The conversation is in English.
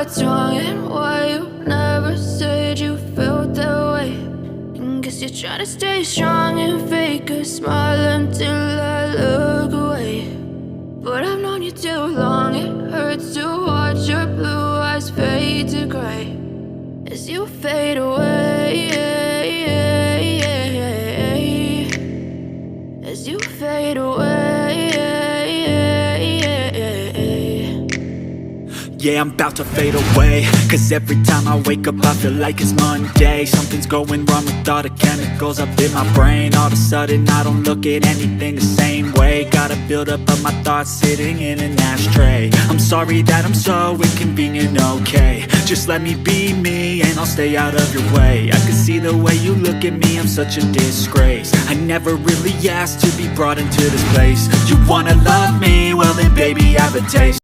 what's wrong and why you never said you felt that way. And guess you're trying to stay strong and fake a smile until I look away. But I've known you too long, it hurts to watch your blue eyes fade to gray as you fade away, as you fade away. Yeah, I'm about to fade away, cause every time I wake up I feel like it's Monday. Something's going wrong with all the chemicals up in my brain. All of a sudden I don't look at anything the same way. Gotta build up of my thoughts sitting in an ashtray. I'm sorry that I'm so inconvenient, okay. Just let me be me and I'll stay out of your way. I can see the way you look at me, I'm such a disgrace. I never really asked to be brought into this place. You wanna love me? Well then baby, I have a taste.